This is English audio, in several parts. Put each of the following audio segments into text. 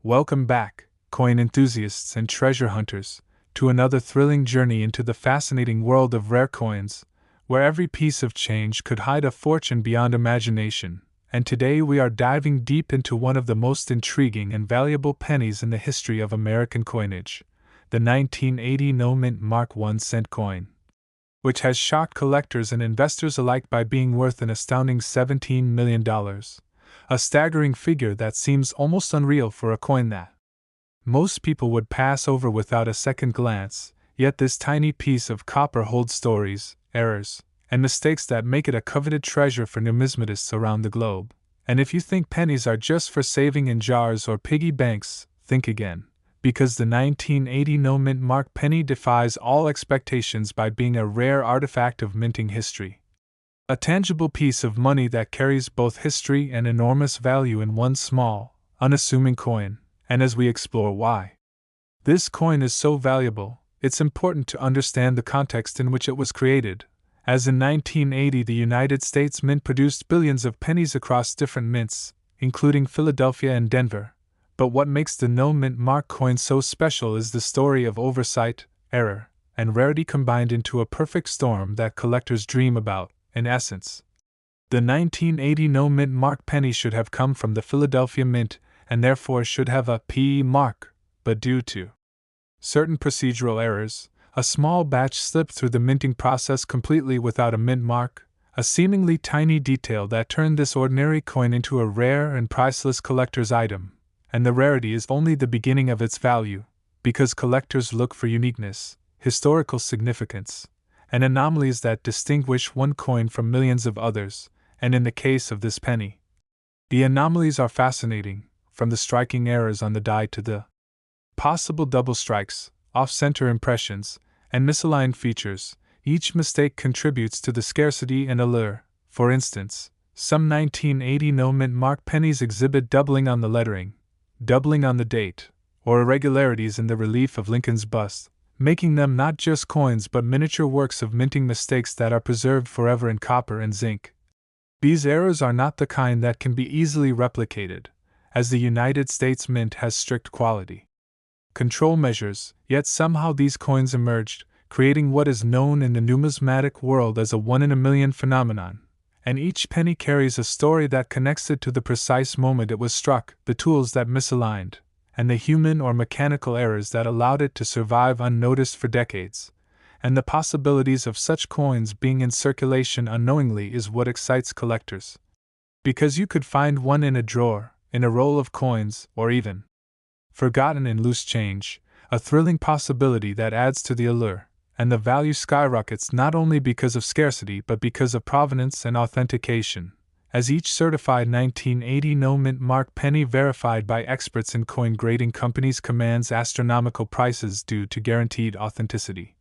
Welcome back, coin enthusiasts and treasure hunters, to another thrilling journey into the fascinating world of rare coins, where every piece of change could hide a fortune beyond imagination. And today we are diving deep into one of the most intriguing and valuable pennies in the history of American coinage, the 1980 no-mint Mark 1-cent coin, which has shocked collectors and investors alike by being worth an astounding $17 million. A staggering figure that seems almost unreal for a coin that most people would pass over without a second glance, yet this tiny piece of copper holds stories, errors, and mistakes that make it a coveted treasure for numismatists around the globe. And if you think pennies are just for saving in jars or piggy banks, think again, because the 1980 no-mint Mark penny defies all expectations by being a rare artifact of minting history. A tangible piece of money that carries both history and enormous value in one small, unassuming coin, and as we explore why this coin is so valuable, it's important to understand the context in which it was created, as in 1980 the United States Mint produced billions of pennies across different mints, including Philadelphia and Denver. But what makes the no-mint Mark coin so special is the story of oversight, error, and rarity combined into a perfect storm that collectors dream about. In essence, the 1980 no-mint Mark penny should have come from the Philadelphia Mint and therefore should have a P mark, but due to certain procedural errors, a small batch slipped through the minting process completely without a mint mark, a seemingly tiny detail that turned this ordinary coin into a rare and priceless collector's item. And the rarity is only the beginning of its value, because collectors look for uniqueness, historical significance, and anomalies that distinguish one coin from millions of others, and in the case of this penny, the anomalies are fascinating, from the striking errors on the die to the possible double strikes, off-center impressions, and misaligned features. Each mistake contributes to the scarcity and allure. For instance, some 1980 no-mint Mark pennies exhibit doubling on the lettering, doubling on the date, or irregularities in the relief of Lincoln's bust, making them not just coins but miniature works of minting mistakes that are preserved forever in copper and zinc. These errors are not the kind that can be easily replicated, as the United States Mint has strict quality control measures, yet somehow these coins emerged, creating what is known in the numismatic world as a one-in-a-million phenomenon. And each penny carries a story that connects it to the precise moment it was struck, the tools that misaligned, and the human or mechanical errors that allowed it to survive unnoticed for decades. And the possibilities of such coins being in circulation unknowingly is what excites collectors. Because you could find one in a drawer, in a roll of coins, or even forgotten in loose change, a thrilling possibility that adds to the allure, and the value skyrockets not only because of scarcity but because of provenance and authentication, as each certified 1980 no-mint Mark penny verified by experts in coin grading companies commands astronomical prices due to guaranteed authenticity,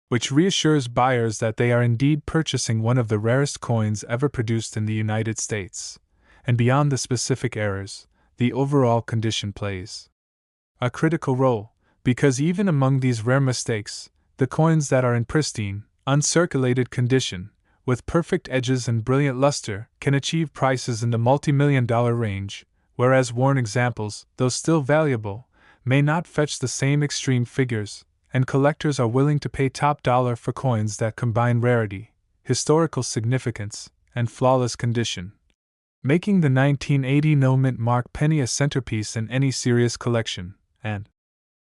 which reassures buyers that they are indeed purchasing one of the rarest coins ever produced in the United States. And beyond the specific errors, the overall condition plays a critical role, because even among these rare mistakes, the coins that are in pristine, uncirculated condition, with perfect edges and brilliant luster, can achieve prices in the multi-million-dollar range, whereas worn examples, though still valuable, may not fetch the same extreme figures, and collectors are willing to pay top dollar for coins that combine rarity, historical significance, and flawless condition, making the 1980 no-mint Mark penny a centerpiece in any serious collection. And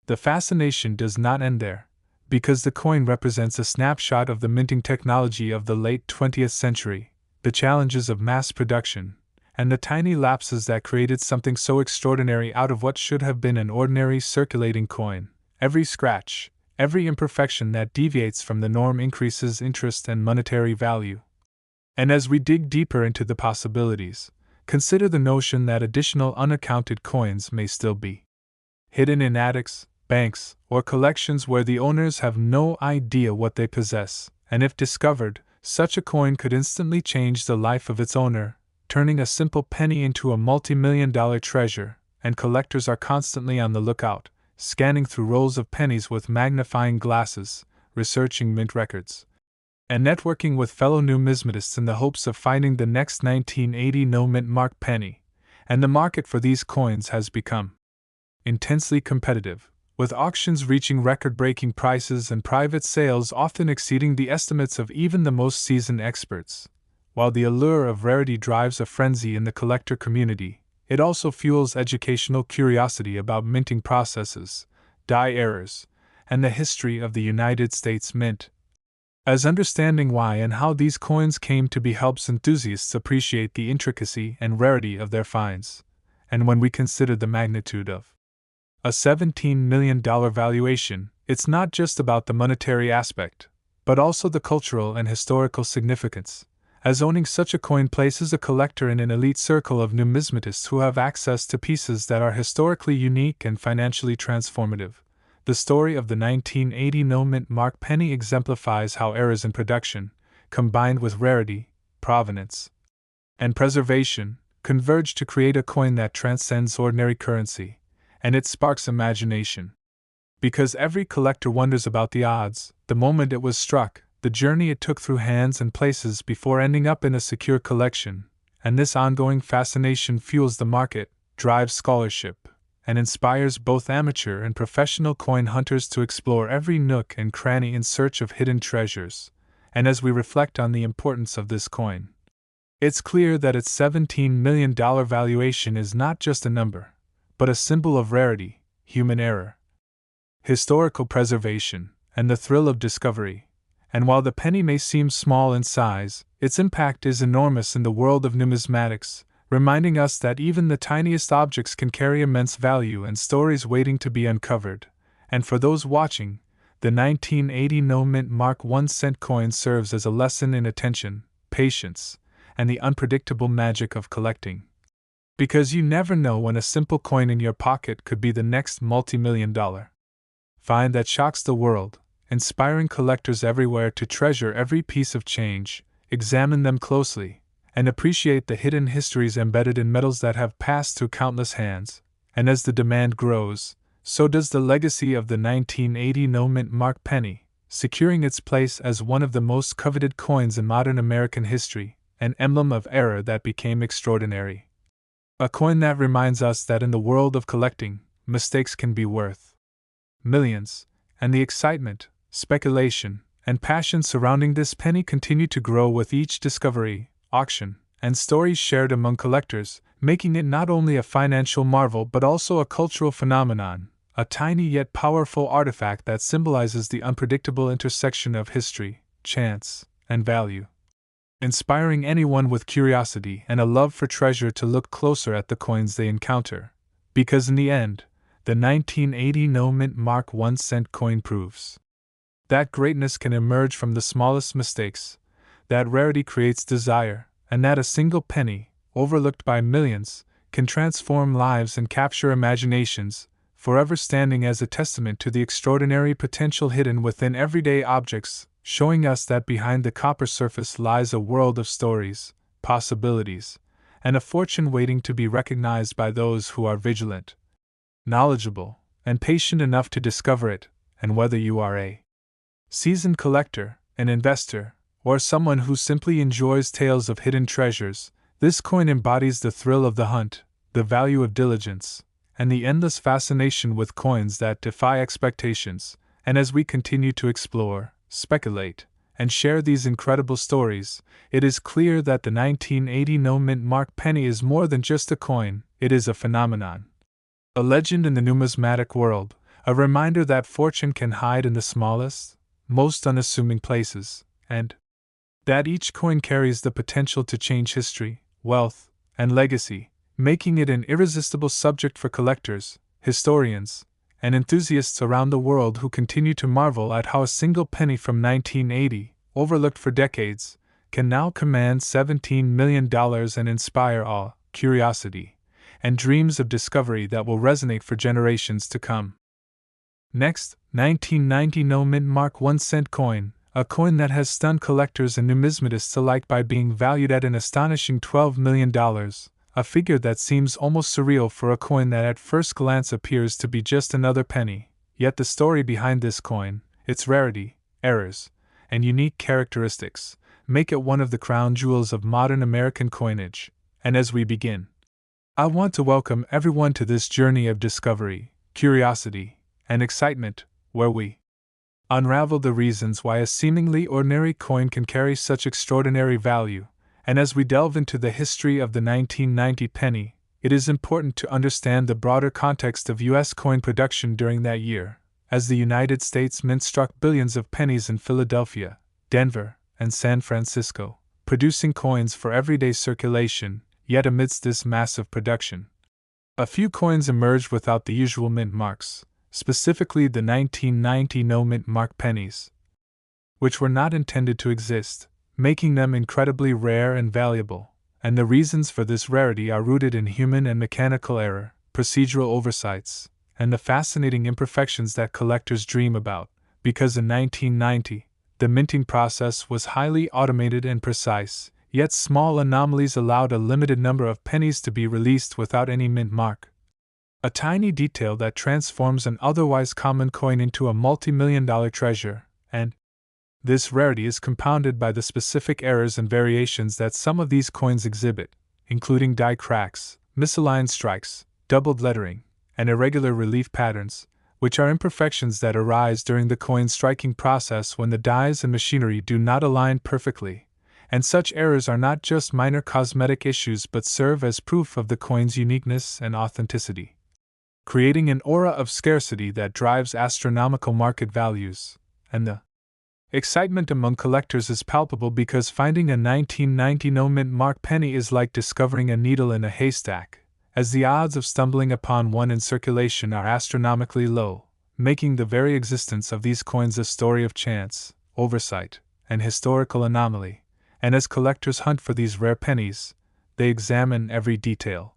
the fascination does not end there, because the coin represents a snapshot of the minting technology of the late 20th century, the challenges of mass production, and the tiny lapses that created something so extraordinary out of what should have been an ordinary circulating coin. Every scratch, every imperfection that deviates from the norm increases interest and monetary value. And as we dig deeper into the possibilities, consider the notion that additional unaccounted coins may still be hidden in attics, banks, or collections where the owners have no idea what they possess, and if discovered, such a coin could instantly change the life of its owner, turning a simple penny into a multi-million-dollar treasure. And collectors are constantly on the lookout, scanning through rolls of pennies with magnifying glasses, researching mint records, and networking with fellow numismatists in the hopes of finding the next 1980 no-mint Mark penny. And the market for these coins has become intensely competitive, with auctions reaching record-breaking prices and private sales often exceeding the estimates of even the most seasoned experts. While the allure of rarity drives a frenzy in the collector community, it also fuels educational curiosity about minting processes, die errors, and the history of the United States Mint. As understanding why and how these coins came to be helps enthusiasts appreciate the intricacy and rarity of their finds. And when we consider the magnitude of a $17 million valuation, it's not just about the monetary aspect, but also the cultural and historical significance, as owning such a coin places a collector in an elite circle of numismatists who have access to pieces that are historically unique and financially transformative. The story of the 1980 no-mint mark penny exemplifies how errors in production, combined with rarity, provenance, and preservation, converge to create a coin that transcends ordinary currency, and it sparks imagination. Because every collector wonders about the odds, the moment it was struck, the journey it took through hands and places before ending up in a secure collection, and this ongoing fascination fuels the market, drives scholarship, and inspires both amateur and professional coin hunters to explore every nook and cranny in search of hidden treasures. And as we reflect on the importance of this coin, it's clear that its $17 million valuation is not just a number, but a symbol of rarity, human error, historical preservation, and the thrill of discovery. And while the penny may seem small in size, its impact is enormous in the world of numismatics, reminding us that even the tiniest objects can carry immense value and stories waiting to be uncovered. And for those watching, the 1980 no-mint mark 1-cent coin serves as a lesson in attention, patience, and the unpredictable magic of collecting. Because you never know when a simple coin in your pocket could be the next multi-million-dollar find that shocks the world, inspiring collectors everywhere to treasure every piece of change, examine them closely, and appreciate the hidden histories embedded in metals that have passed through countless hands. And as the demand grows, so does the legacy of the 1980 no-mint mark penny, securing its place as one of the most coveted coins in modern American history, an emblem of error that became extraordinary. A coin that reminds us that in the world of collecting, mistakes can be worth millions, and the excitement, speculation, and passion surrounding this penny continue to grow with each discovery, auction, and stories shared among collectors, making it not only a financial marvel but also a cultural phenomenon, a tiny yet powerful artifact that symbolizes the unpredictable intersection of history, chance, and value, inspiring anyone with curiosity and a love for treasure to look closer at the coins they encounter. Because in the end, the 1980 no-mint mark 1-cent coin proves that greatness can emerge from the smallest mistakes, that rarity creates desire, and that a single penny, overlooked by millions, can transform lives and capture imaginations, forever standing as a testament to the extraordinary potential hidden within everyday objects, showing us that behind the copper surface lies a world of stories, possibilities, and a fortune waiting to be recognized by those who are vigilant, knowledgeable, and patient enough to discover it. And whether you are a seasoned collector, an investor, or someone who simply enjoys tales of hidden treasures, this coin embodies the thrill of the hunt, the value of diligence, and the endless fascination with coins that defy expectations. And as we continue to explore, speculate, and share these incredible stories, it is clear that the 1980 no-mint mark penny is more than just a coin, it is a phenomenon, a legend in the numismatic world, a reminder that fortune can hide in the smallest, most unassuming places, and that each coin carries the potential to change history, wealth, and legacy, making it an irresistible subject for collectors, historians, and enthusiasts around the world who continue to marvel at how a single penny from 1980, overlooked for decades, can now command $17 million and inspire awe, curiosity, and dreams of discovery that will resonate for generations to come. Next, 1990 no-mint mark 1-cent coin, a coin that has stunned collectors and numismatists alike by being valued at an astonishing $12 million, a figure that seems almost surreal for a coin that at first glance appears to be just another penny. Yet the story behind this coin, its rarity, errors, and unique characteristics, make it one of the crown jewels of modern American coinage. And as we begin, I want to welcome everyone to this journey of discovery, curiosity, and excitement, where we unravel the reasons why a seemingly ordinary coin can carry such extraordinary value, and as we delve into the history of the 1990 penny, it is important to understand the broader context of U.S. coin production during that year, as the United States Mint struck billions of pennies in Philadelphia, Denver, and San Francisco, producing coins for everyday circulation. Yet amidst this massive production, a few coins emerged without the usual mint marks, specifically the 1990 no-mint mark pennies, which were not intended to exist, making them incredibly rare and valuable, and the reasons for this rarity are rooted in human and mechanical error, procedural oversights, and the fascinating imperfections that collectors dream about, because in 1990, the minting process was highly automated and precise, yet small anomalies allowed a limited number of pennies to be released without any mint mark. A tiny detail that transforms an otherwise common coin into a multi-million-dollar treasure, and this rarity is compounded by the specific errors and variations that some of these coins exhibit, including die cracks, misaligned strikes, doubled lettering, and irregular relief patterns, which are imperfections that arise during the coin striking process when the dies and machinery do not align perfectly. And such errors are not just minor cosmetic issues but serve as proof of the coin's uniqueness and authenticity, creating an aura of scarcity that drives astronomical market values. And the excitement among collectors is palpable because finding a 1990 no-mint mark penny is like discovering a needle in a haystack, as the odds of stumbling upon one in circulation are astronomically low, making the very existence of these coins a story of chance, oversight, and historical anomaly. And as collectors hunt for these rare pennies, they examine every detail,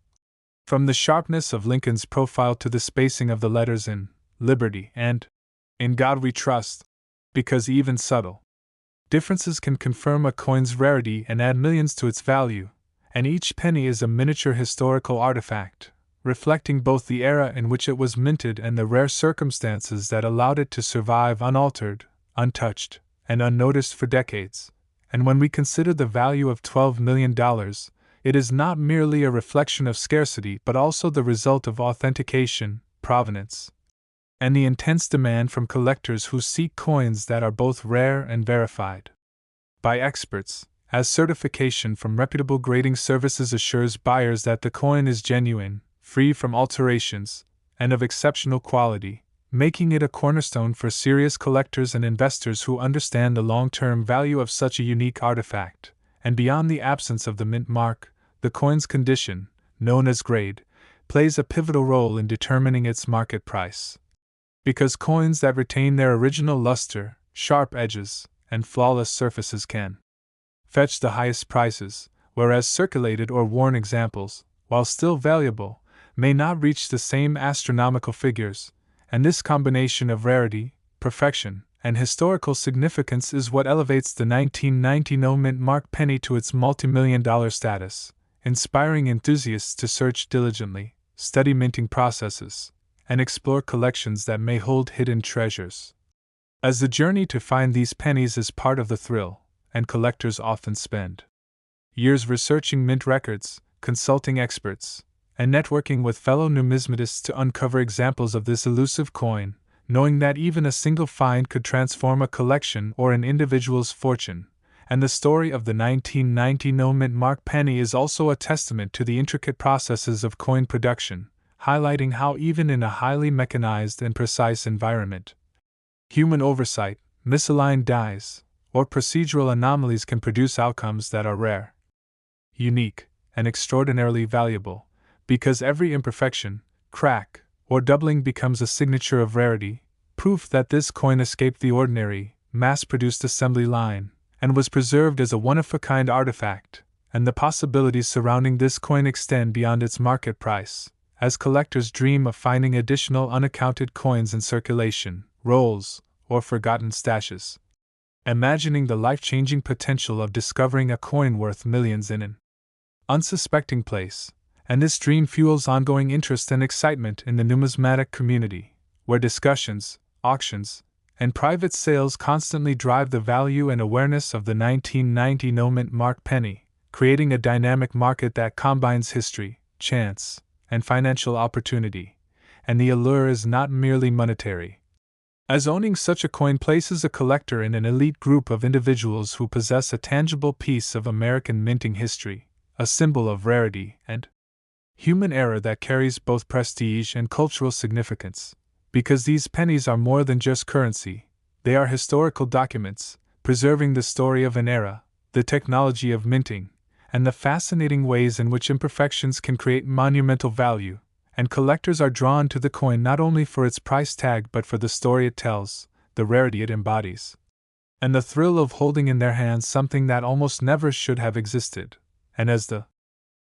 from the sharpness of Lincoln's profile to the spacing of the letters in Liberty and In God We Trust, because even subtle differences can confirm a coin's rarity and add millions to its value, and each penny is a miniature historical artifact, reflecting both the era in which it was minted and the rare circumstances that allowed it to survive unaltered, untouched, and unnoticed for decades. And when we consider the value of $12 million, it is not merely a reflection of scarcity but also the result of authentication, provenance, and the intense demand from collectors who seek coins that are both rare and verified by experts, as certification from reputable grading services assures buyers that the coin is genuine, free from alterations, and of exceptional quality, making it a cornerstone for serious collectors and investors who understand the long-term value of such a unique artifact. And beyond the absence of the mint mark, the coin's condition, known as grade, plays a pivotal role in determining its market price. Because coins that retain their original luster, sharp edges, and flawless surfaces can fetch the highest prices, whereas circulated or worn examples, while still valuable, may not reach the same astronomical figures. And this combination of rarity, perfection, and historical significance is what elevates the 1990 no-mint mark penny to its multi-million-dollar status, inspiring enthusiasts to search diligently, study minting processes, and explore collections that may hold hidden treasures. As the journey to find these pennies is part of the thrill, and collectors often spend years researching mint records, consulting experts, and networking with fellow numismatists to uncover examples of this elusive coin, knowing that even a single find could transform a collection or an individual's fortune. And the story of the 1990 no-mint mark penny is also a testament to the intricate processes of coin production, highlighting how even in a highly mechanized and precise environment, human oversight, misaligned dies, or procedural anomalies can produce outcomes that are rare, unique, and extraordinarily valuable. Because every imperfection, crack, or doubling becomes a signature of rarity, proof that this coin escaped the ordinary, mass-produced assembly line, and was preserved as a one-of-a-kind artifact. And the possibilities surrounding this coin extend beyond its market price, as collectors dream of finding additional unaccounted coins in circulation, rolls, or forgotten stashes, imagining the life-changing potential of discovering a coin worth millions in an unsuspecting place. And this dream fuels ongoing interest and excitement in the numismatic community, where discussions, auctions, and private sales constantly drive the value and awareness of the 1990 no-mint mark penny, creating a dynamic market that combines history, chance, and financial opportunity. and the allure is not merely monetary. As owning such a coin places a collector in an elite group of individuals who possess a tangible piece of American minting history, a symbol of rarity and human error that carries both prestige and cultural significance. Because these pennies are more than just currency, they are historical documents, preserving the story of an era, the technology of minting, and the fascinating ways in which imperfections can create monumental value, and collectors are drawn to the coin not only for its price tag but for the story it tells, the rarity it embodies, and the thrill of holding in their hands something that almost never should have existed. And as the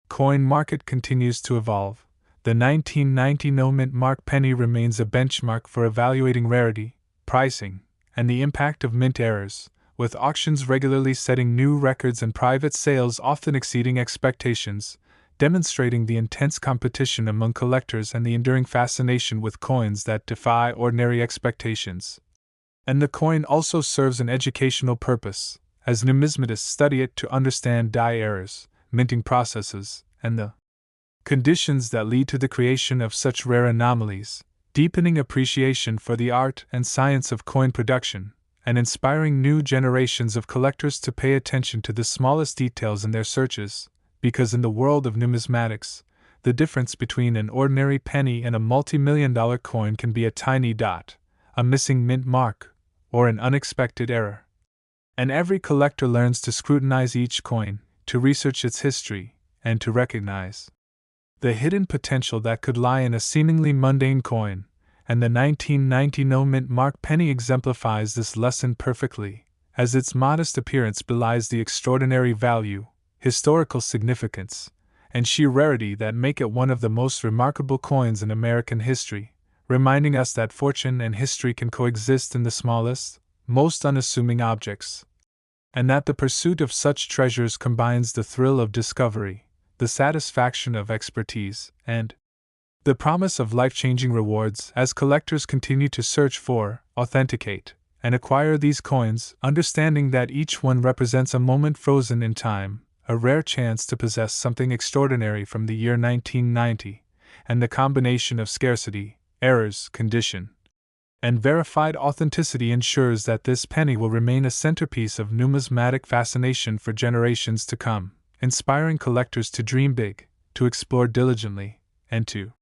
coin market continues to evolve, the 1990 no-mint mark penny remains a benchmark for evaluating rarity, pricing, and the impact of mint errors, with auctions regularly setting new records and private sales often exceeding expectations, demonstrating the intense competition among collectors and the enduring fascination with coins that defy ordinary expectations. And the coin also serves an educational purpose, as numismatists study it to understand die errors, minting processes, and the conditions that lead to the creation of such rare anomalies, deepening appreciation for the art and science of coin production, and inspiring new generations of collectors to pay attention to the smallest details in their searches, because in the world of numismatics, the difference between an ordinary penny and a multi-million-dollar coin can be a tiny dot, a missing mint mark, or an unexpected error. And every collector learns to scrutinize each coin, to research its history, and to recognize the hidden potential that could lie in a seemingly mundane coin, and the 1990 no-mint mark penny exemplifies this lesson perfectly, as its modest appearance belies the extraordinary value, historical significance, and sheer rarity that make it one of the most remarkable coins in American history, reminding us that fortune and history can coexist in the smallest, most unassuming objects, and that the pursuit of such treasures combines the thrill of discovery, the satisfaction of expertise, and the promise of life-changing rewards as collectors continue to search for, authenticate, and acquire these coins, understanding that each one represents a moment frozen in time, a rare chance to possess something extraordinary from the year 1990, and the combination of scarcity, errors, condition, and verified authenticity ensures that this penny will remain a centerpiece of numismatic fascination for generations to come, inspiring collectors to dream big, to explore diligently, and to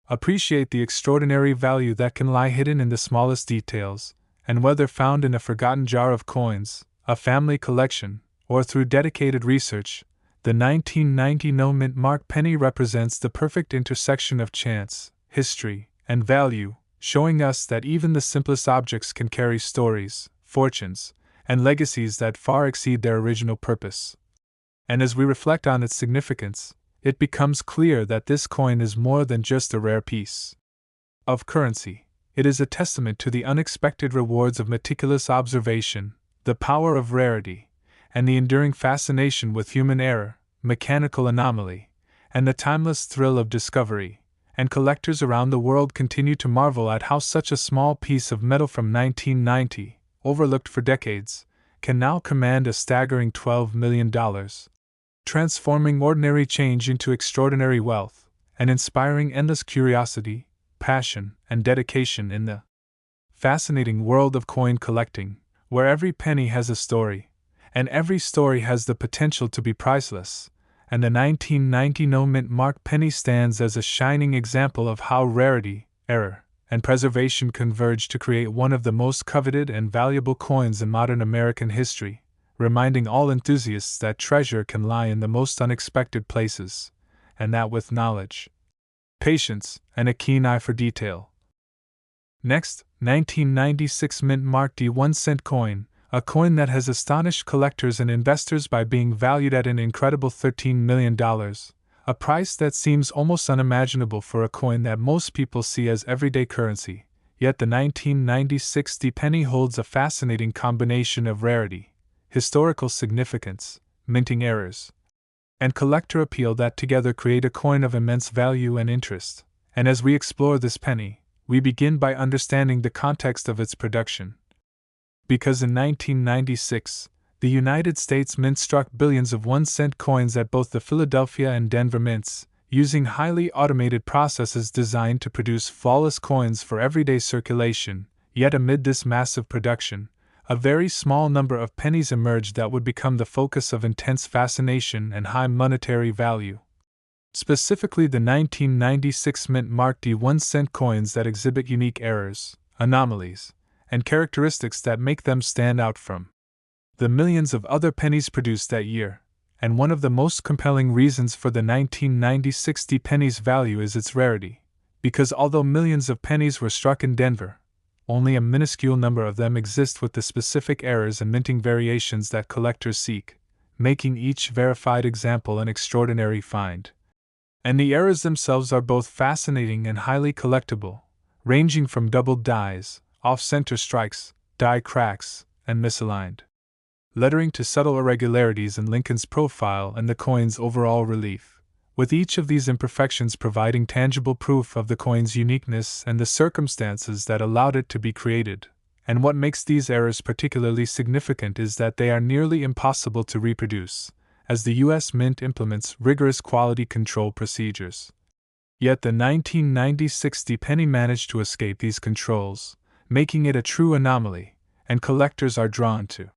appreciate the extraordinary value that can lie hidden in the smallest details, and whether found in a forgotten jar of coins, a family collection, or through dedicated research, the 1990 no-mint mark penny represents the perfect intersection of chance, history, and value, showing us that even the simplest objects can carry stories, fortunes, and legacies that far exceed their original purpose. And as we reflect on its significance, it becomes clear that this coin is more than just a rare piece of currency. It is a testament to the unexpected rewards of meticulous observation, the power of rarity, and the enduring fascination with human error, mechanical anomaly, and the timeless thrill of discovery. And collectors around the world continue to marvel at how such a small piece of metal from 1990, overlooked for decades, can now command a staggering $12 million. Transforming ordinary change into extraordinary wealth, and inspiring endless curiosity, passion, and dedication in the fascinating world of coin collecting, where every penny has a story, and every story has the potential to be priceless, and the 1990 no-mint mark penny stands as a shining example of how rarity, error, and preservation converge to create one of the most coveted and valuable coins in modern American history, reminding all enthusiasts that treasure can lie in the most unexpected places, and that with knowledge, patience, and a keen eye for detail. Next, 1996 mint mark D 1-cent coin, a coin that has astonished collectors and investors by being valued at an incredible $13 million, a price that seems almost unimaginable for a coin that most people see as everyday currency. Yet the 1996 D penny holds a fascinating combination of rarity, historical significance, minting errors, and collector appeal that together create a coin of immense value and interest. And as we explore this penny, we begin by understanding the context of its production. Because in 1996, the United States Mint struck billions of 1-cent coins at both the Philadelphia and Denver mints, using highly automated processes designed to produce flawless coins for everyday circulation. Yet amid this massive production, a very small number of pennies emerged that would become the focus of intense fascination and high monetary value. Specifically, the 1996 mint marked the 1-cent coins that exhibit unique errors, anomalies, and characteristics that make them stand out from the millions of other pennies produced that year. And one of the most compelling reasons for the 1996 penny's value is its rarity, because although millions of pennies were struck in Denver, only a minuscule number of them exist with the specific errors and minting variations that collectors seek, making each verified example an extraordinary find. And the errors themselves are both fascinating and highly collectible, ranging from doubled dies, off-center strikes, die cracks, and misaligned lettering to subtle irregularities in Lincoln's profile and the coin's overall relief, with each of these imperfections providing tangible proof of the coin's uniqueness and the circumstances that allowed it to be created. And what makes these errors particularly significant is that they are nearly impossible to reproduce, as the U.S. Mint implements rigorous quality control procedures. Yet the 1996 penny managed to escape these controls, making it a true anomaly, and collectors are drawn to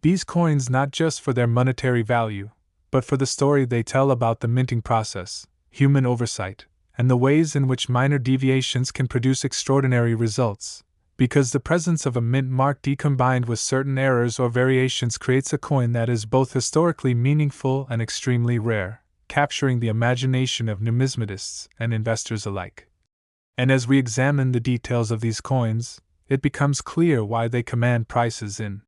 these coins not just for their monetary value, but for the story they tell about the minting process, human oversight, and the ways in which minor deviations can produce extraordinary results. Because the presence of a mint mark D combined with certain errors or variations creates a coin that is both historically meaningful and extremely rare, capturing the imagination of numismatists and investors alike. And as we examine the details of these coins, it becomes clear why they command prices in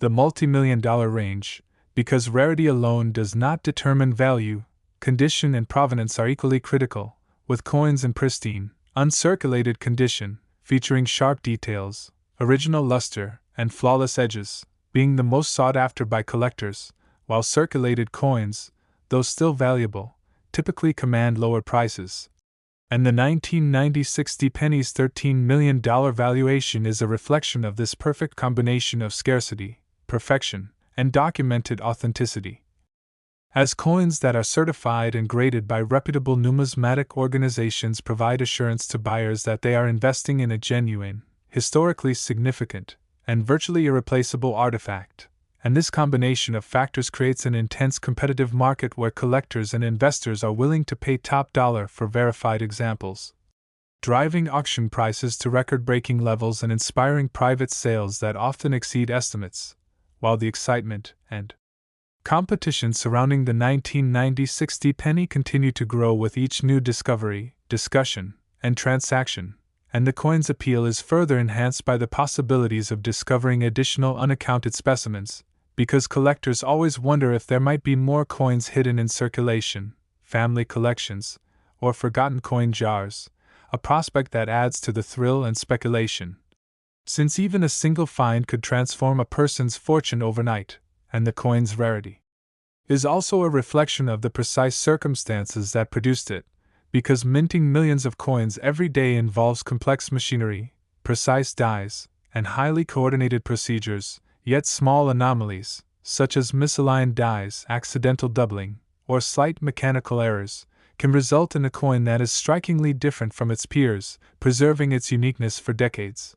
the multi-million-dollar range, because rarity alone does not determine value. Condition and provenance are equally critical, with coins in pristine, uncirculated condition, featuring sharp details, original luster, and flawless edges, being the most sought after by collectors, while circulated coins, though still valuable, typically command lower prices. And the 1996 penny's $13 million valuation is a reflection of this perfect combination of scarcity, perfection, and documented authenticity. As coins that are certified and graded by reputable numismatic organizations provide assurance to buyers that they are investing in a genuine, historically significant, and virtually irreplaceable artifact, and this combination of factors creates an intense competitive market where collectors and investors are willing to pay top dollar for verified examples, driving auction prices to record-breaking levels and inspiring private sales that often exceed estimates, while the excitement and competition surrounding the 1996 penny continue to grow with each new discovery, discussion, and transaction, and the coin's appeal is further enhanced by the possibilities of discovering additional unaccounted specimens, because collectors always wonder if there might be more coins hidden in circulation, family collections, or forgotten coin jars, a prospect that adds to the thrill and speculation. Since even a single find could transform a person's fortune overnight, and the coin's rarity is also a reflection of the precise circumstances that produced it, because minting millions of coins every day involves complex machinery, precise dies, and highly coordinated procedures, yet small anomalies, such as misaligned dies, accidental doubling, or slight mechanical errors, can result in a coin that is strikingly different from its peers, preserving its uniqueness for decades.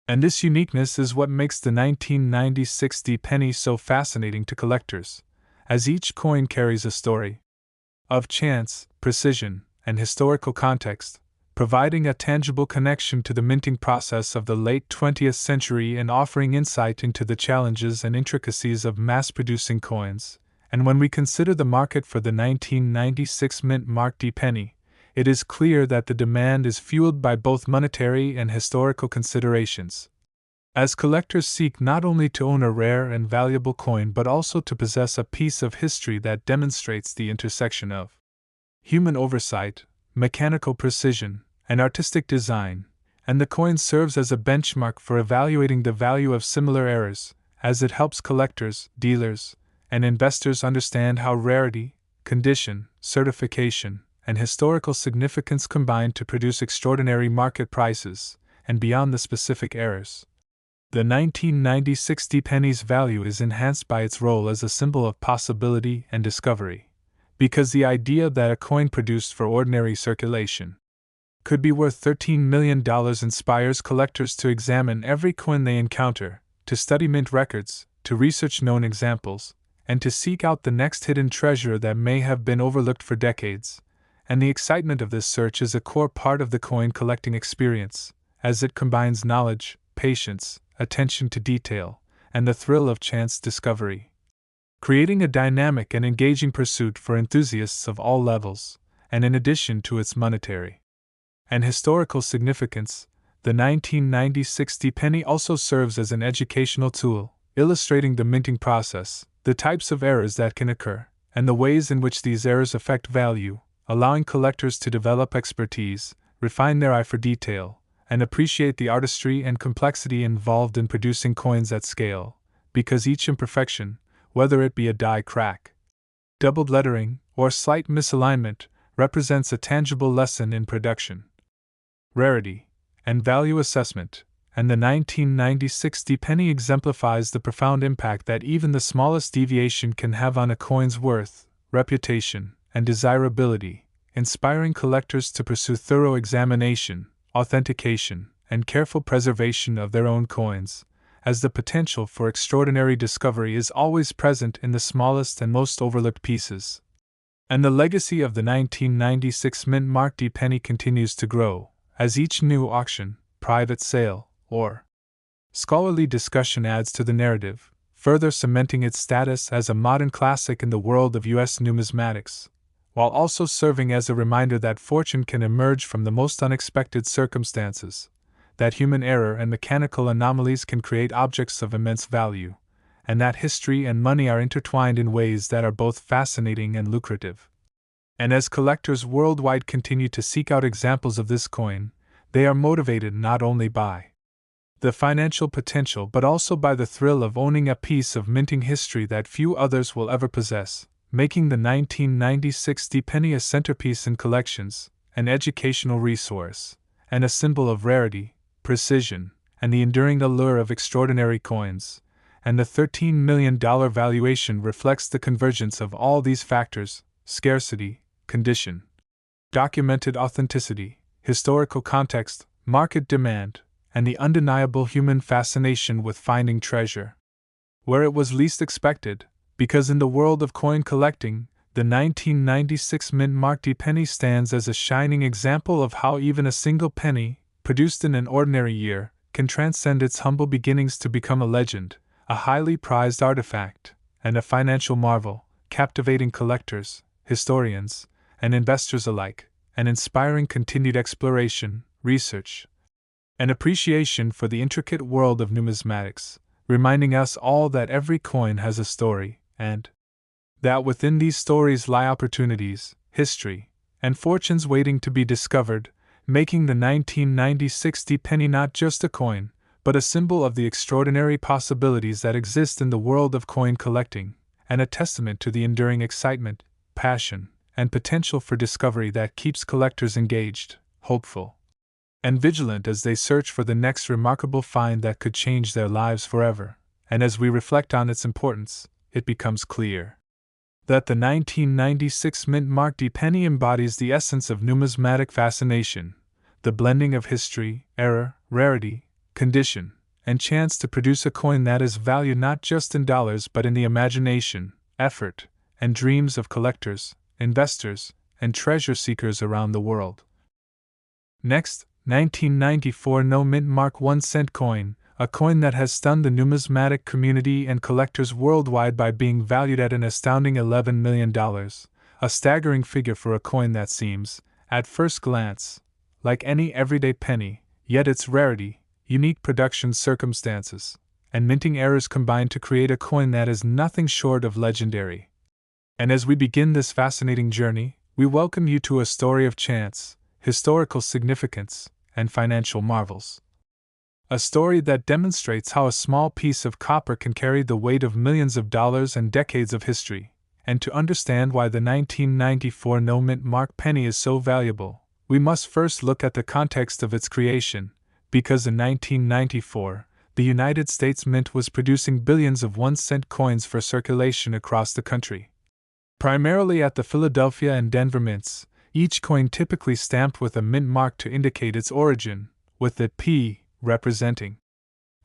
And this uniqueness is what makes the 1996 penny so fascinating to collectors, as each coin carries a story of chance, precision, and historical context, providing a tangible connection to the minting process of the late 20th century and offering insight into the challenges and intricacies of mass-producing coins. And when we consider the market for the 1996 mint mark D penny, it is clear that the demand is fueled by both monetary and historical considerations, as collectors seek not only to own a rare and valuable coin but also to possess a piece of history that demonstrates the intersection of human oversight, mechanical precision, and artistic design, and the coin serves as a benchmark for evaluating the value of similar errors, as it helps collectors, dealers, and investors understand how rarity, condition, certification, and historical significance combine to produce extraordinary market prices, and beyond the specific errors. The 1996 penny's value is enhanced by its role as a symbol of possibility and discovery, because the idea that a coin produced for ordinary circulation could be worth $13 million inspires collectors to examine every coin they encounter, to study mint records, to research known examples, and to seek out the next hidden treasure that may have been overlooked for decades. And the excitement of this search is a core part of the coin collecting experience, as it combines knowledge, patience, attention to detail, and the thrill of chance discovery, creating a dynamic and engaging pursuit for enthusiasts of all levels. And in addition to its monetary and historical significance, the 1990 penny also serves as an educational tool, illustrating the minting process, the types of errors that can occur, and the ways in which these errors affect value, allowing collectors to develop expertise, refine their eye for detail, and appreciate the artistry and complexity involved in producing coins at scale, because each imperfection, whether it be a die crack, doubled lettering, or slight misalignment, represents a tangible lesson in production, rarity, and value assessment, and the 1990 penny exemplifies the profound impact that even the smallest deviation can have on a coin's worth, reputation, and desirability, inspiring collectors to pursue thorough examination, authentication, and careful preservation of their own coins, as the potential for extraordinary discovery is always present in the smallest and most overlooked pieces. And the legacy of the 1996 mint-marked penny continues to grow, as each new auction, private sale, or scholarly discussion adds to the narrative, further cementing its status as a modern classic in the world of U.S. numismatics, while also serving as a reminder that fortune can emerge from the most unexpected circumstances, that human error and mechanical anomalies can create objects of immense value, and that history and money are intertwined in ways that are both fascinating and lucrative. And as collectors worldwide continue to seek out examples of this coin, they are motivated not only by the financial potential but also by the thrill of owning a piece of minting history that few others will ever possess, making the 1996 penny a centerpiece in collections, an educational resource, and a symbol of rarity, precision, and the enduring allure of extraordinary coins. And the $13 million valuation reflects the convergence of all these factors: scarcity, condition, documented authenticity, historical context, market demand, and the undeniable human fascination with finding treasure where it was least expected, because in the world of coin collecting, the 1996 mint-marked penny stands as a shining example of how even a single penny, produced in an ordinary year, can transcend its humble beginnings to become a legend, a highly prized artifact, and a financial marvel, captivating collectors, historians, and investors alike, and inspiring continued exploration, research, and appreciation for the intricate world of numismatics, reminding us all that every coin has a story, and that within these stories lie opportunities, history, and fortunes waiting to be discovered, making the 1996 penny not just a coin, but a symbol of the extraordinary possibilities that exist in the world of coin collecting, and a testament to the enduring excitement, passion, and potential for discovery that keeps collectors engaged, hopeful, and vigilant as they search for the next remarkable find that could change their lives forever. And as we reflect on its importance, it becomes clear that the 1996 mint-marked penny embodies the essence of numismatic fascination, the blending of history, error, rarity, condition, and chance to produce a coin that is valued not just in dollars but in the imagination, effort, and dreams of collectors, investors, and treasure seekers around the world. Next, 1994 no mint mark 1-cent coin, a coin that has stunned the numismatic community and collectors worldwide by being valued at an astounding $11 million, a staggering figure for a coin that seems, at first glance, like any everyday penny, yet its rarity, unique production circumstances, and minting errors combine to create a coin that is nothing short of legendary. And as we begin this fascinating journey, we welcome you to a story of chance, historical significance, and financial marvels. A story that demonstrates how a small piece of copper can carry the weight of millions of dollars and decades of history. And to understand why the 1994 no mint mark penny is so valuable, we must first look at the context of its creation, because in 1994, the United States Mint was producing billions of 1-cent coins for circulation across the country. Primarily at the Philadelphia and Denver mints, each coin typically stamped with a mint mark to indicate its origin, with the P representing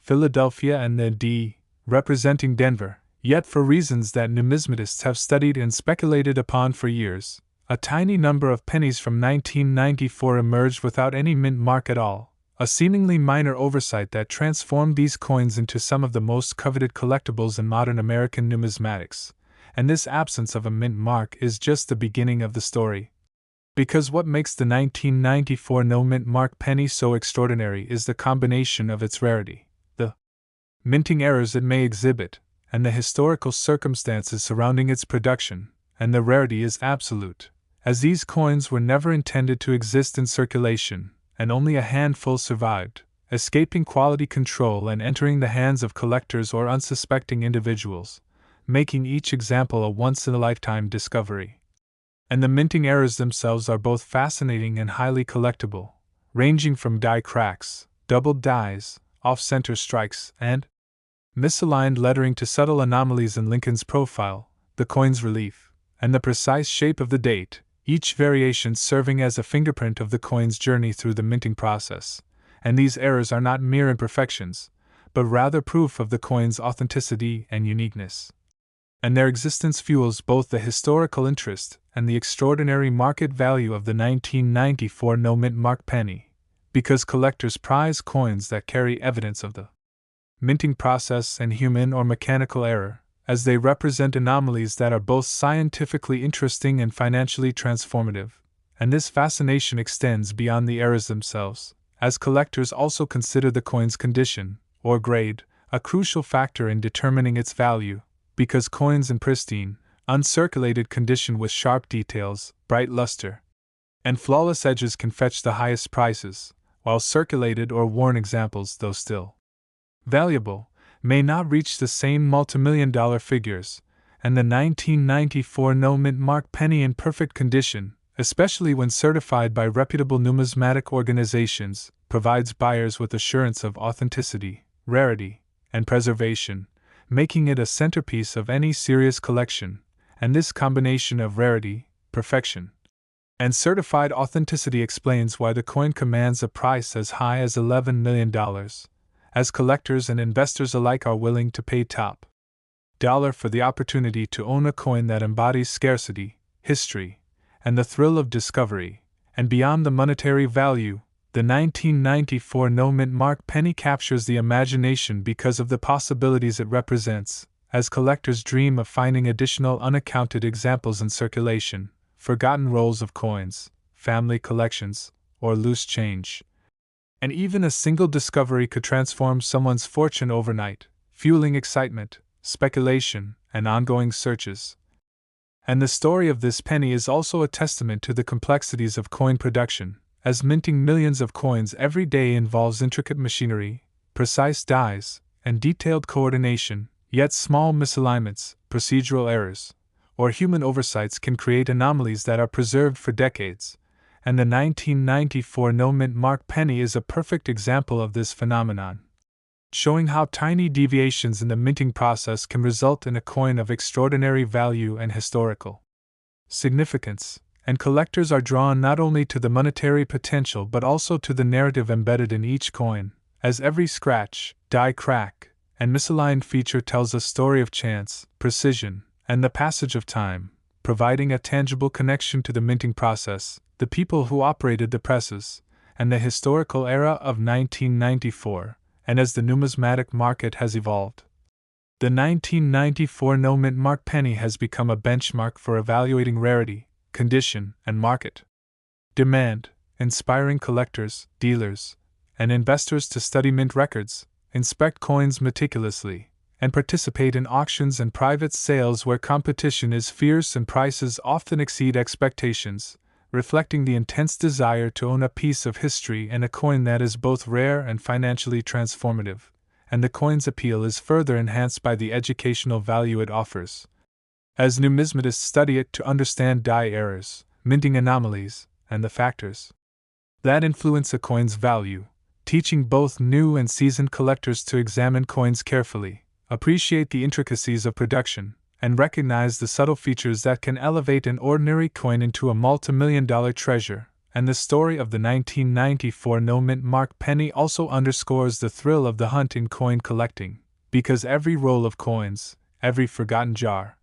Philadelphia and the D representing Denver. Yet, for reasons that numismatists have studied and speculated upon for years, a tiny number of pennies from 1994 emerged without any mint mark at all, a seemingly minor oversight that transformed these coins into some of the most coveted collectibles in modern American numismatics. And this absence of a mint mark is just the beginning of the story. Because what makes the 1994 no mint mark penny so extraordinary is the combination of its rarity, the minting errors it may exhibit, and the historical circumstances surrounding its production, and the rarity is absolute, as these coins were never intended to exist in circulation, and only a handful survived, escaping quality control and entering the hands of collectors or unsuspecting individuals, making each example a once-in-a-lifetime discovery. And the minting errors themselves are both fascinating and highly collectible, ranging from die cracks, doubled dies, off-center strikes, and misaligned lettering to subtle anomalies in Lincoln's profile, the coin's relief, and the precise shape of the date, each variation serving as a fingerprint of the coin's journey through the minting process. And these errors are not mere imperfections, but rather proof of the coin's authenticity and uniqueness. And their existence fuels both the historical interest and the extraordinary market value of the 1994 no mint mark penny, because collectors prize coins that carry evidence of the minting process and human or mechanical error, as they represent anomalies that are both scientifically interesting and financially transformative. And this fascination extends beyond the errors themselves, as collectors also consider the coin's condition, or grade, a crucial factor in determining its value, because coins in pristine, uncirculated condition with sharp details, bright luster, and flawless edges can fetch the highest prices, while circulated or worn examples, though still valuable, may not reach the same multimillion-dollar figures, and the 1994 no mint mark penny in perfect condition, especially when certified by reputable numismatic organizations, provides buyers with assurance of authenticity, rarity, and preservation, making it a centerpiece of any serious collection. And this combination of rarity, perfection, and certified authenticity explains why the coin commands a price as high as $11 million, as collectors and investors alike are willing to pay top dollar for the opportunity to own a coin that embodies scarcity, history, and the thrill of discovery. And beyond the monetary value, the 1994 no mint mark penny captures the imagination because of the possibilities it represents, as collectors dream of finding additional unaccounted examples in circulation, forgotten rolls of coins, family collections, or loose change. And even a single discovery could transform someone's fortune overnight, fueling excitement, speculation, and ongoing searches. And the story of this penny is also a testament to the complexities of coin production, as minting millions of coins every day involves intricate machinery, precise dies, and detailed coordination, yet small misalignments, procedural errors, or human oversights can create anomalies that are preserved for decades. And the 1994 no mint mark penny is a perfect example of this phenomenon, showing how tiny deviations in the minting process can result in a coin of extraordinary value and historical significance. And collectors are drawn not only to the monetary potential but also to the narrative embedded in each coin, as every scratch, die crack, and misaligned feature tells a story of chance, precision, and the passage of time, providing a tangible connection to the minting process, the people who operated the presses, and the historical era of 1994. And as the numismatic market has evolved, the 1994 no mint mark penny has become a benchmark for evaluating rarity, condition, and market demand, inspiring collectors, dealers, and investors to study mint records, inspect coins meticulously, and participate in auctions and private sales where competition is fierce and prices often exceed expectations, reflecting the intense desire to own a piece of history and a coin that is both rare and financially transformative. And the coin's appeal is further enhanced by the educational value it offers, as numismatists study it to understand die errors, minting anomalies, and the factors that influence a coin's value, teaching both new and seasoned collectors to examine coins carefully, appreciate the intricacies of production, and recognize the subtle features that can elevate an ordinary coin into a multimillion-dollar treasure. And the story of the 1994 no-mint mark penny also underscores the thrill of the hunt in coin collecting, because every roll of coins, every forgotten jar,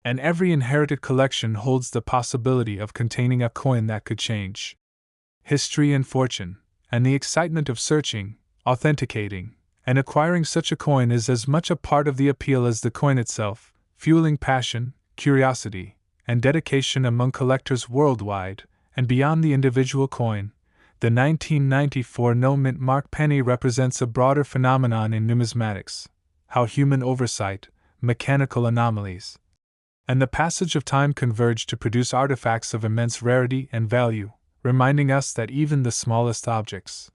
and every inherited collection holds the possibility of containing a coin that could change history and fortune, and the excitement of searching, authenticating, and acquiring such a coin is as much a part of the appeal as the coin itself, fueling passion, curiosity, and dedication among collectors worldwide. And beyond the individual coin, the 1994 no-mint mark penny represents a broader phenomenon in numismatics: how human oversight, mechanical anomalies, and the passage of time converge to produce artifacts of immense rarity and value, reminding us that even the smallest objects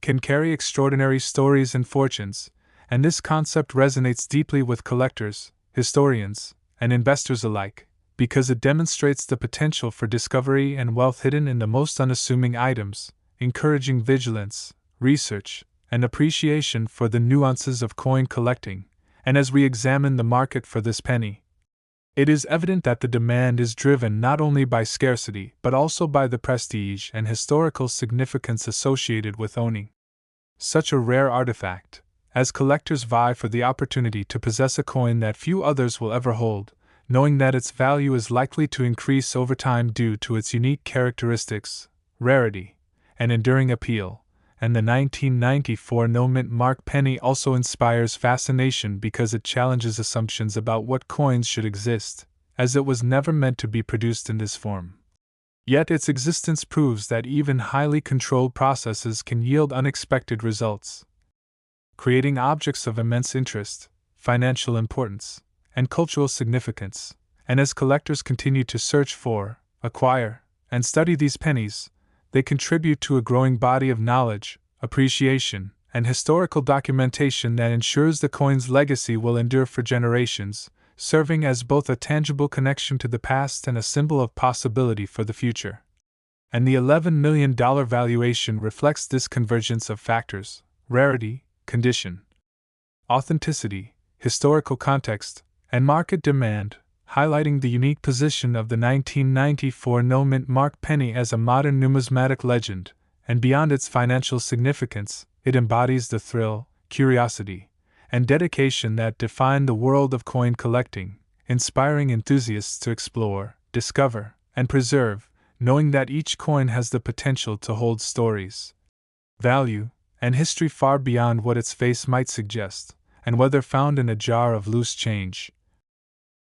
can carry extraordinary stories and fortunes. And this concept resonates deeply with collectors, historians, and investors alike, because it demonstrates the potential for discovery and wealth hidden in the most unassuming items, encouraging vigilance, research, and appreciation for the nuances of coin collecting. And as we examine the market for this penny, it is evident that the demand is driven not only by scarcity but also by the prestige and historical significance associated with owning such a rare artifact, as collectors vie for the opportunity to possess a coin that few others will ever hold, knowing that its value is likely to increase over time due to its unique characteristics, rarity, and enduring appeal. And the 1994 no-mint mark penny also inspires fascination because it challenges assumptions about what coins should exist, as it was never meant to be produced in this form. Yet its existence proves that even highly controlled processes can yield unexpected results, creating objects of immense interest, financial importance, and cultural significance. And as collectors continue to search for, acquire, and study these pennies, they contribute to a growing body of knowledge, appreciation, and historical documentation that ensures the coin's legacy will endure for generations, serving as both a tangible connection to the past and a symbol of possibility for the future. And the $11 million valuation reflects this convergence of factors: rarity, condition, authenticity, historical context, and market demand, highlighting the unique position of the 1994 no-mint mark penny as a modern numismatic legend. And beyond its financial significance, it embodies the thrill, curiosity, and dedication that define the world of coin collecting, inspiring enthusiasts to explore, discover, and preserve, knowing that each coin has the potential to hold stories, value, and history far beyond what its face might suggest. And whether found in a jar of loose change,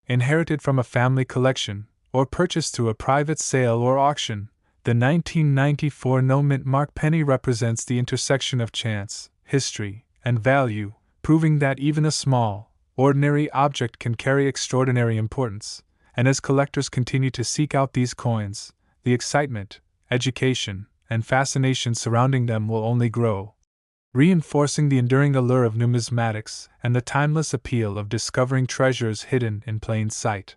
inherited from a family collection, or purchased through a private sale or auction, the 1994 no-mint mark penny represents the intersection of chance, history, and value, proving that even a small, ordinary object can carry extraordinary importance. And as collectors continue to seek out these coins, the excitement, education, and fascination surrounding them will only grow, reinforcing the enduring allure of numismatics and the timeless appeal of discovering treasures hidden in plain sight.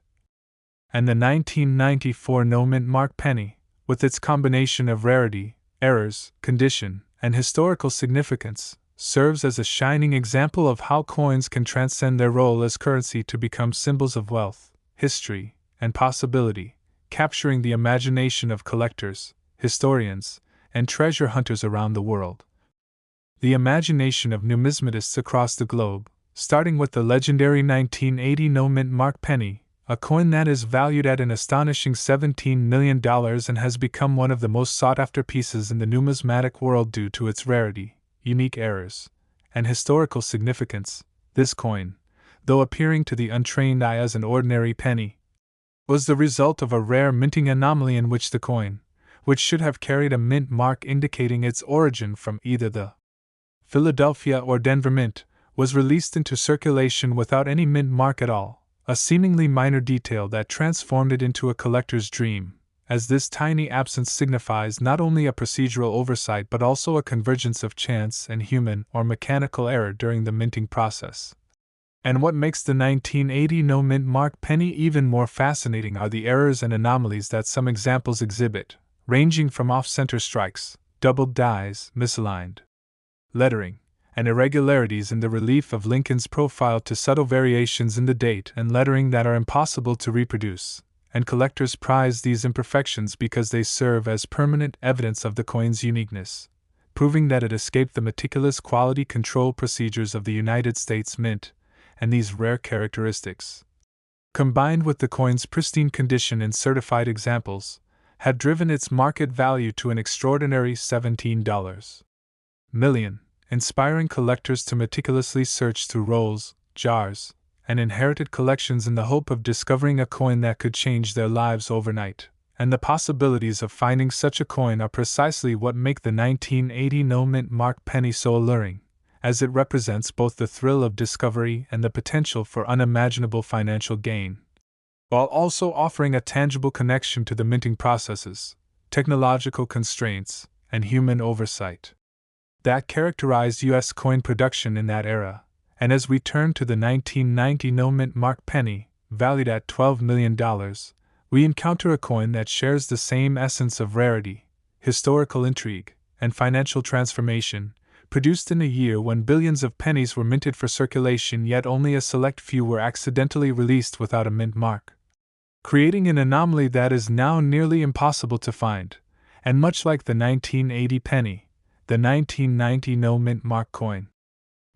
And the 1994 no-mint mark penny, with its combination of rarity, errors, condition, and historical significance, serves as a shining example of how coins can transcend their role as currency to become symbols of wealth, history, and possibility, capturing the imagination of collectors, historians, and treasure hunters around the world. The imagination of numismatists across the globe, starting with the legendary 1980 no-mint mark penny, a coin that is valued at an astonishing $17 million and has become one of the most sought-after pieces in the numismatic world due to its rarity, unique errors, and historical significance. This coin, though appearing to the untrained eye as an ordinary penny, was the result of a rare minting anomaly in which the coin, which should have carried a mint mark indicating its origin from either the Philadelphia or Denver Mint, was released into circulation without any mint mark at all, a seemingly minor detail that transformed it into a collector's dream, as this tiny absence signifies not only a procedural oversight but also a convergence of chance and human or mechanical error during the minting process. And what makes the 1980 no-mint mark penny even more fascinating are the errors and anomalies that some examples exhibit, ranging from off-center strikes, doubled dies, misaligned lettering, and irregularities in the relief of Lincoln's profile to subtle variations in the date and lettering that are impossible to reproduce, and collectors prize these imperfections because they serve as permanent evidence of the coin's uniqueness, proving that it escaped the meticulous quality control procedures of the United States Mint, and these rare characteristics, combined with the coin's pristine condition in certified examples, had driven its market value to an extraordinary $17 million, inspiring collectors to meticulously search through rolls, jars, and inherited collections in the hope of discovering a coin that could change their lives overnight. And the possibilities of finding such a coin are precisely what make the 1980 no-mint mark penny so alluring, as it represents both the thrill of discovery and the potential for unimaginable financial gain, while also offering a tangible connection to the minting processes, technological constraints, and human oversight that characterized U.S. coin production in that era. And as we turn to the 1990 no-mint mark penny, valued at $12 million, we encounter a coin that shares the same essence of rarity, historical intrigue, and financial transformation, produced in a year when billions of pennies were minted for circulation yet only a select few were accidentally released without a mint mark, creating an anomaly that is now nearly impossible to find. And much like the 1980 penny, the 1990 no-mint mark coin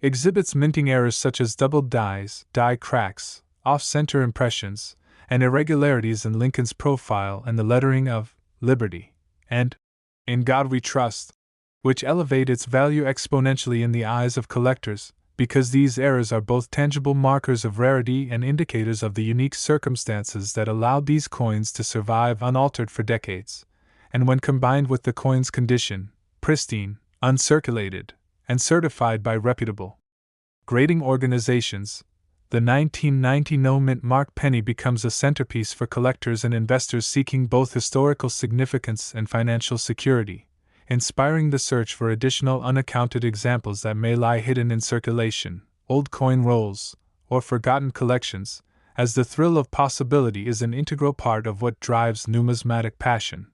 exhibits minting errors such as doubled dies, die cracks, off-center impressions, and irregularities in Lincoln's profile and the lettering of Liberty and In God We Trust, which elevate its value exponentially in the eyes of collectors, because these errors are both tangible markers of rarity and indicators of the unique circumstances that allowed these coins to survive unaltered for decades. And when combined with the coin's condition, pristine, uncirculated, and certified by reputable grading organizations, the 1990 no-mint mark penny becomes a centerpiece for collectors and investors seeking both historical significance and financial security, inspiring the search for additional unaccounted examples that may lie hidden in circulation, old coin rolls, or forgotten collections, as the thrill of possibility is an integral part of what drives numismatic passion.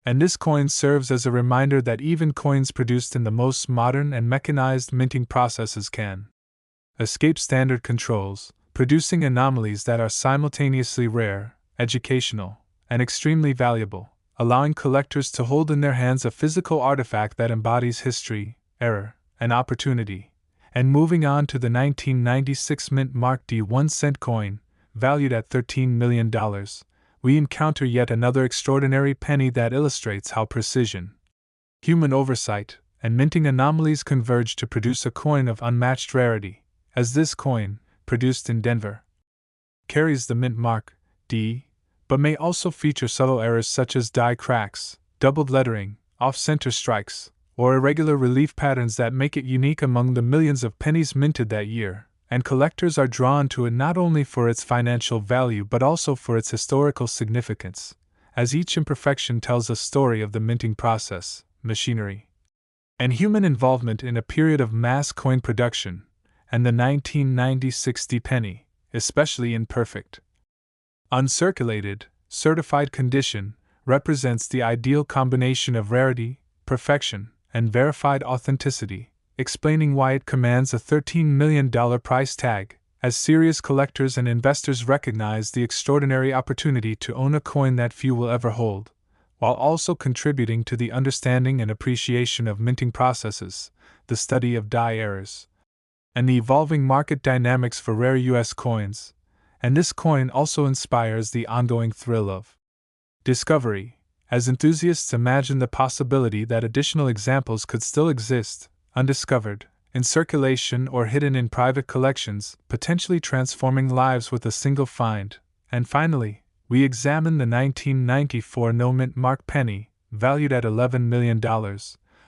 And this coin serves as a reminder that even coins produced in the most modern and mechanized minting processes can escape standard controls, producing anomalies that are simultaneously rare, educational, and extremely valuable, allowing collectors to hold in their hands a physical artifact that embodies history, error, and opportunity. And moving on to the 1996 mint mark D 1-cent coin, valued at $13 million, we encounter yet another extraordinary penny that illustrates how precision, human oversight, and minting anomalies converge to produce a coin of unmatched rarity, as this coin, produced in Denver, carries the mint mark D, but may also feature subtle errors such as die cracks, doubled lettering, off-center strikes, or irregular relief patterns that make it unique among the millions of pennies minted that year. And collectors are drawn to it not only for its financial value but also for its historical significance, as each imperfection tells a story of the minting process, machinery, and human involvement in a period of mass coin production. And the 1990 60 penny, especially in perfect, uncirculated, certified condition, represents the ideal combination of rarity, perfection, and verified authenticity, explaining why it commands a $13 million price tag, as serious collectors and investors recognize the extraordinary opportunity to own a coin that few will ever hold, while also contributing to the understanding and appreciation of minting processes, the study of die errors, and the evolving market dynamics for rare U.S. coins. And this coin also inspires the ongoing thrill of discovery, as enthusiasts imagine the possibility that additional examples could still exist, undiscovered, in circulation or hidden in private collections, potentially transforming lives with a single find. And finally, we examine the 1994 no-mint mark penny, valued at $11 million,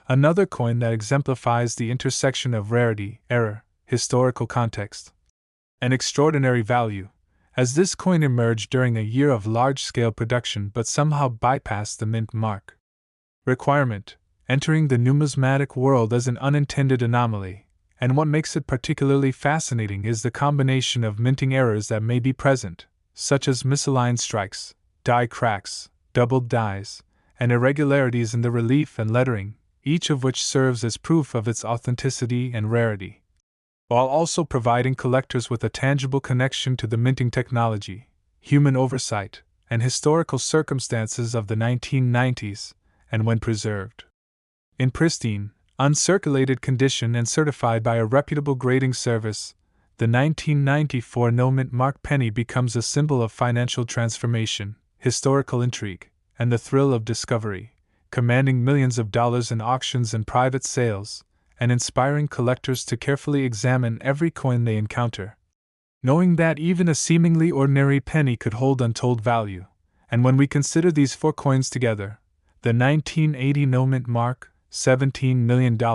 another coin that exemplifies the intersection of rarity, error, historical context, and extraordinary value, as this coin emerged during a year of large-scale production but somehow bypassed the mint mark requirement, entering the numismatic world as an unintended anomaly. And what makes it particularly fascinating is the combination of minting errors that may be present, such as misaligned strikes, die cracks, doubled dies, and irregularities in the relief and lettering, each of which serves as proof of its authenticity and rarity, while also providing collectors with a tangible connection to the minting technology, human oversight, and historical circumstances of the 1990s, and when preserved in pristine, uncirculated condition and certified by a reputable grading service, the 1994 no-mint mark penny becomes a symbol of financial transformation, historical intrigue, and the thrill of discovery, commanding millions of dollars in auctions and private sales, and inspiring collectors to carefully examine every coin they encounter, knowing that even a seemingly ordinary penny could hold untold value. And when we consider these four coins together, the 1980 no-mint mark, $17 million, the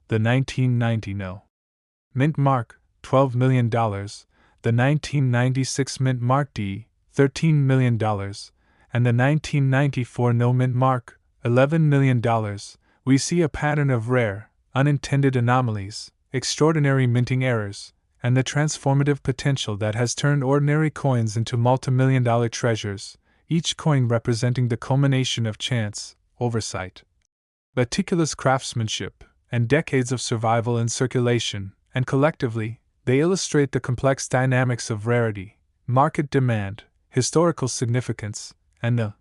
1990 no-mint mark, $12 million, the 1996 mint mark D, $13 million, and the 1994 no-mint mark, $11 million, we see a pattern of rare, unintended anomalies, extraordinary minting errors, and the transformative potential that has turned ordinary coins into multimillion-dollar treasures, each coin representing the culmination of chance, oversight, meticulous craftsmanship, and decades of survival and circulation, and collectively, they illustrate the complex dynamics of rarity, market demand, historical significance, and the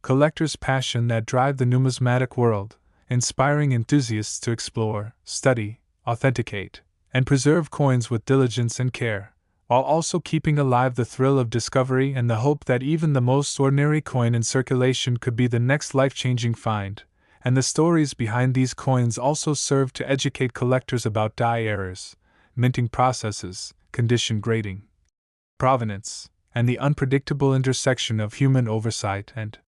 collector's passion that drive the numismatic world, inspiring enthusiasts to explore, study, authenticate, and preserve coins with diligence and care, while also keeping alive the thrill of discovery and the hope that even the most ordinary coin in circulation could be the next life-changing find. And the stories behind these coins also serve to educate collectors about die errors, minting processes, condition grading, provenance, and the unpredictable intersection of human oversight and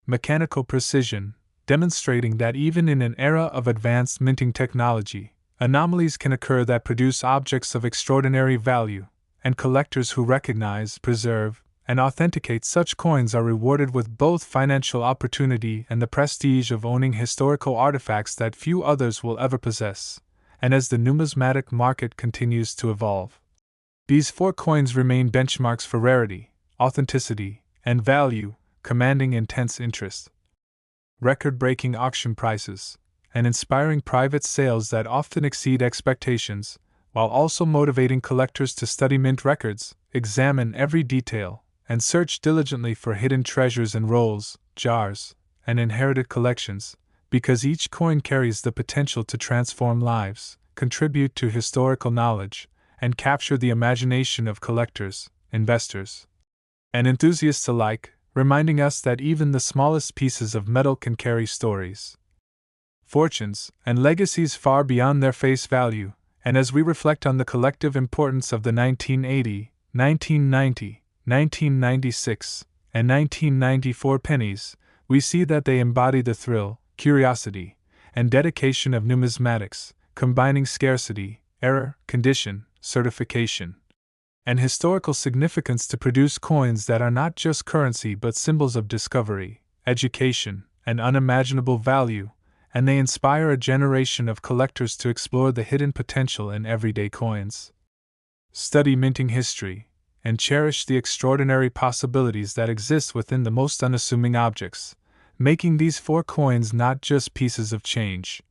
mechanical precision, demonstrating that even in an era of advanced minting technology, anomalies can occur that produce objects of extraordinary value, and collectors who recognize, preserve, and authenticate such coins are rewarded with both financial opportunity and the prestige of owning historical artifacts that few others will ever possess. And as the numismatic market continues to evolve, these four coins remain benchmarks for rarity, authenticity, and value, commanding intense interest, record-breaking auction prices, and inspiring private sales that often exceed expectations, while also motivating collectors to study mint records, examine every detail, and search diligently for hidden treasures in rolls, jars, and inherited collections, because each coin carries the potential to transform lives, contribute to historical knowledge, and capture the imagination of collectors, investors, and enthusiasts alike, reminding us that even the smallest pieces of metal can carry stories, fortunes, and legacies far beyond their face value. And as we reflect on the collective importance of the 1980, 1990, 1996, and 1994 pennies, we see that they embody the thrill, curiosity, and dedication of numismatics, combining scarcity, error, condition, certification, and historical significance to produce coins that are not just currency but symbols of discovery, education, and unimaginable value, and they inspire a generation of collectors to explore the hidden potential in everyday coins, study minting history, and cherish the extraordinary possibilities that exist within the most unassuming objects, making these four coins not just pieces of change,